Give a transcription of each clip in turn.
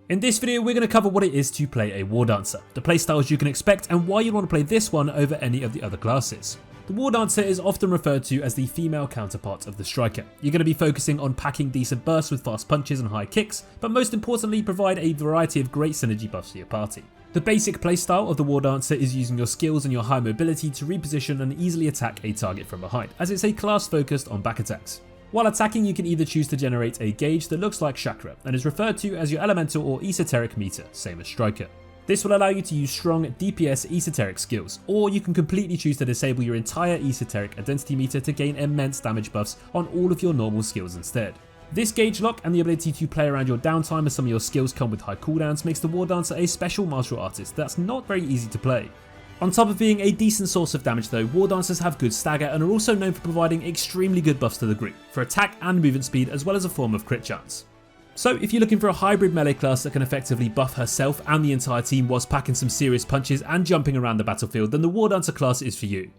In this video, we're going to cover what it is to play a Wardancer, the playstyles you can expect, and why you'd want to play this one over any of the other classes. The Wardancer is often referred to as the female counterpart of the Striker. You're going to be focusing on packing decent bursts with fast punches and high kicks, but most importantly provide a variety of great synergy buffs for your party. The basic playstyle of the Wardancer is using your skills and your high mobility to reposition and easily attack a target from behind, as it's a class focused on back attacks. While attacking, you can either choose to generate a gauge that looks like chakra and is referred to as your elemental or esoteric meter, same as Striker. This will allow you to use strong DPS esoteric skills, or you can completely choose to disable your entire esoteric identity meter to gain immense damage buffs on all of your normal skills instead. This gauge lock and the ability to play around your downtime as some of your skills come with high cooldowns makes the Wardancer a special martial artist that's not very easy to play. On top of being a decent source of damage though, Wardancers have good stagger and are also known for providing extremely good buffs to the group, for attack and movement speed as well as a form of crit chance. So if you're looking for a hybrid melee class that can effectively buff herself and the entire team whilst packing some serious punches and jumping around the battlefield, then the Wardancer class is for you.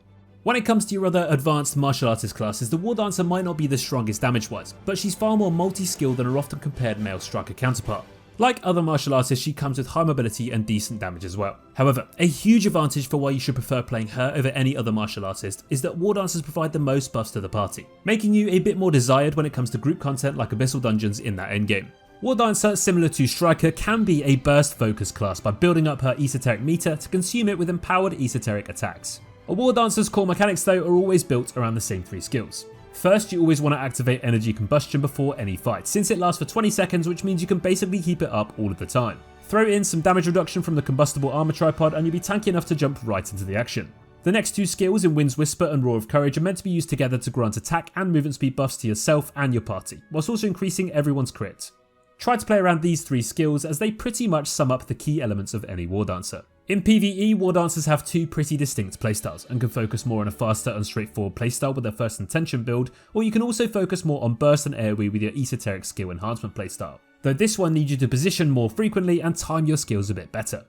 When it comes to your other advanced martial artist classes, the Wardancer might not be the strongest damage wise, but she's far more multi-skilled than her often compared male Striker counterpart. Like other martial artists, she comes with high mobility and decent damage as well. However, a huge advantage for why you should prefer playing her over any other martial artist is that Wardancers provide the most buffs to the party, making you a bit more desired when it comes to group content like Abyssal Dungeons in that endgame. Wardancer, similar to Striker, can be a burst focused class by building up her esoteric meter to consume it with empowered esoteric attacks. A Wardancer's core mechanics though are always built around the same three skills. First, you always want to activate energy combustion before any fight, since it lasts for 20 seconds, which means you can basically keep it up all of the time. Throw in some damage reduction from the combustible armor tripod and you'll be tanky enough to jump right into the action. The next two skills in Wind's Whisper and Roar of Courage are meant to be used together to grant attack and movement speed buffs to yourself and your party, whilst also increasing everyone's crit. Try to play around these three skills as they pretty much sum up the key elements of any Wardancer. In PvE, Wardancers have two pretty distinct playstyles and can focus more on a faster and straightforward playstyle with their first intention build, or you can also focus more on burst and airway with your esoteric skill enhancement playstyle, though this one needs you to position more frequently and time your skills a bit better.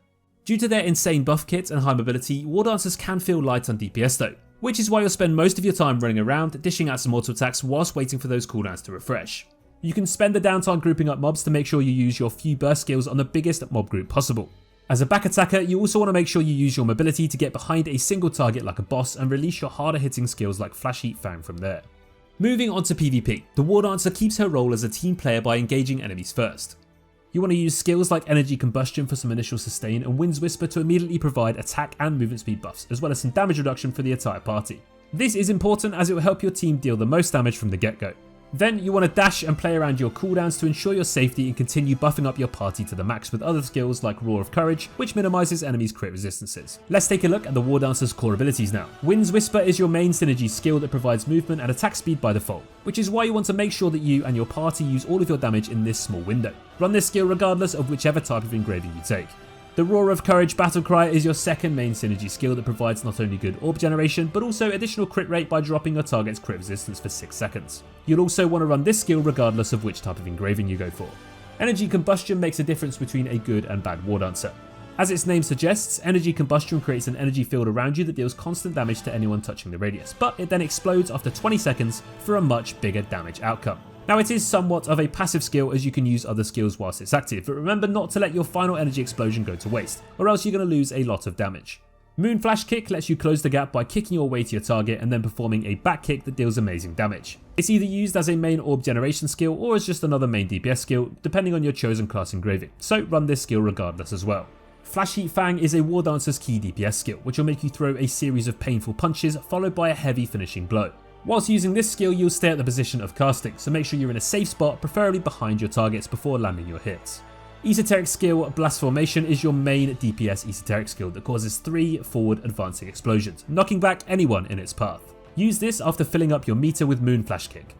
Due to their insane buff kit and high mobility, Wardancers can feel light on DPS though, which is why you'll spend most of your time running around, dishing out some auto attacks whilst waiting for those cooldowns to refresh. You can spend the downtime grouping up mobs to make sure you use your few burst skills on the biggest mob group possible. As a back attacker, you also want to make sure you use your mobility to get behind a single target like a boss and release your harder hitting skills like Flash Heat Fang from there. Moving on to PvP, the Wardancer keeps her role as a team player by engaging enemies first. You want to use skills like Energy Combustion for some initial sustain and Wind's Whisper to immediately provide attack and movement speed buffs, as well as some damage reduction for the entire party. This is important as it will help your team deal the most damage from the get-go. Then you want to dash and play around your cooldowns to ensure your safety and continue buffing up your party to the max with other skills like Roar of Courage, which minimises enemies' crit resistances. Let's take a look at the Wardancer's core abilities now. Wind's Whisper is your main synergy skill that provides movement and attack speed by default, which is why you want to make sure that you and your party use all of your damage in this small window. Run this skill regardless of whichever type of engraving you take. The Roar of Courage battle cry is your second main synergy skill that provides not only good orb generation, but also additional crit rate by dropping your target's crit resistance for 6 seconds. You'll also want to run this skill regardless of which type of engraving you go for. Energy Combustion makes a difference between a good and bad Wardancer. As its name suggests, Energy Combustion creates an energy field around you that deals constant damage to anyone touching the radius, but it then explodes after 20 seconds for a much bigger damage outcome. Now it is somewhat of a passive skill as you can use other skills whilst it's active, but remember not to let your final energy explosion go to waste, or else you're going to lose a lot of damage. Moon Flash Kick lets you close the gap by kicking your way to your target and then performing a back kick that deals amazing damage. It's either used as a main orb generation skill or as just another main DPS skill, depending on your chosen class engraving, so run this skill regardless as well. Flash Heat Fang is a Wardancer's key DPS skill, which will make you throw a series of painful punches followed by a heavy finishing blow. Whilst using this skill, you'll stay at the position of casting, so make sure you're in a safe spot, preferably behind your targets before landing your hits. Esoteric skill Blast Formation is your main DPS esoteric skill that causes 3 forward advancing explosions, knocking back anyone in its path. Use this after filling up your meter with Moon Flash Kick.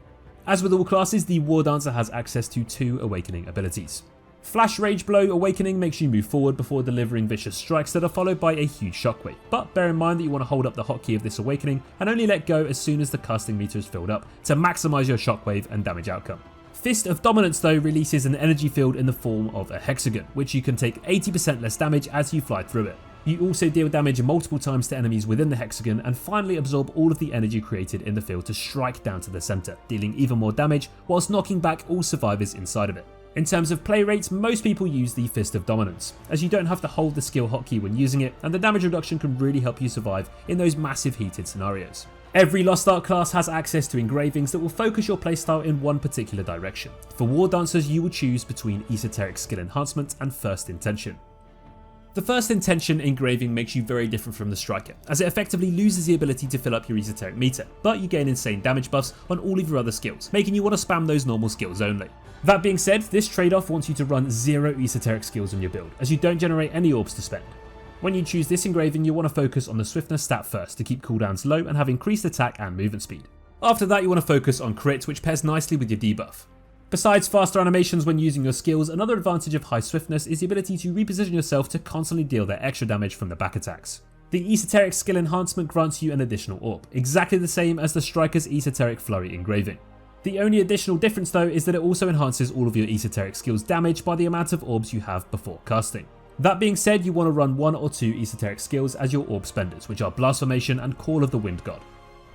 As with all classes, the Wardancer has access to 2 awakening abilities. Flash Rage Blow Awakening makes you move forward before delivering vicious strikes that are followed by a huge shockwave, but bear in mind that you want to hold up the hotkey of this awakening and only let go as soon as the casting meter is filled up to maximise your shockwave and damage outcome. Fist of Dominance though releases an energy field in the form of a hexagon, which you can take 80% less damage as you fly through it. You also deal damage multiple times to enemies within the hexagon and finally absorb all of the energy created in the field to strike down to the centre, dealing even more damage whilst knocking back all survivors inside of it. In terms of play rates, most people use the Fist of Dominance, as you don't have to hold the skill hotkey when using it, and the damage reduction can really help you survive in those massive heated scenarios. Every Lost Ark class has access to engravings that will focus your playstyle in one particular direction. For Wardancers, you will choose between Esoteric Skill Enhancement and First Intention. The First Intention engraving makes you very different from the Striker, as it effectively loses the ability to fill up your esoteric meter, but you gain insane damage buffs on all of your other skills, making you want to spam those normal skills only. That being said, this trade-off wants you to run 0 esoteric skills on your build, as you don't generate any orbs to spend. When you choose this engraving, you want to focus on the swiftness stat first to keep cooldowns low and have increased attack and movement speed. After that, you want to focus on crit, which pairs nicely with your debuff. Besides faster animations when using your skills, another advantage of high swiftness is the ability to reposition yourself to constantly deal their extra damage from the back attacks. The Esoteric Skill Enhancement grants you an additional orb, exactly the same as the Striker's Esoteric Flurry engraving. The only additional difference though is that it also enhances all of your esoteric skills damage by the amount of orbs you have before casting. That being said, you want to run 1 or 2 esoteric skills as your orb spenders, which are Blasphemation and Call of the Wind God.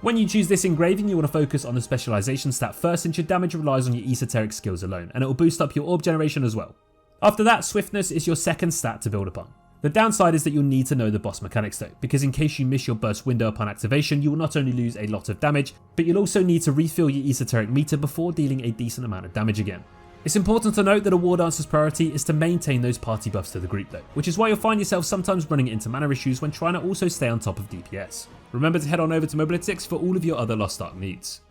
When you choose this engraving, you want to focus on the specialization stat first, since your damage relies on your esoteric skills alone, and it will boost up your orb generation as well. After that, swiftness is your second stat to build upon. The downside is that you'll need to know the boss mechanics though, because in case you miss your burst window upon activation, you will not only lose a lot of damage, but you'll also need to refill your esoteric meter before dealing a decent amount of damage again. It's important to note that a Wardancer's priority is to maintain those party buffs to the group though, which is why you'll find yourself sometimes running into mana issues when trying to also stay on top of DPS. Remember to head on over to Mobalytics for all of your other Lost Ark needs.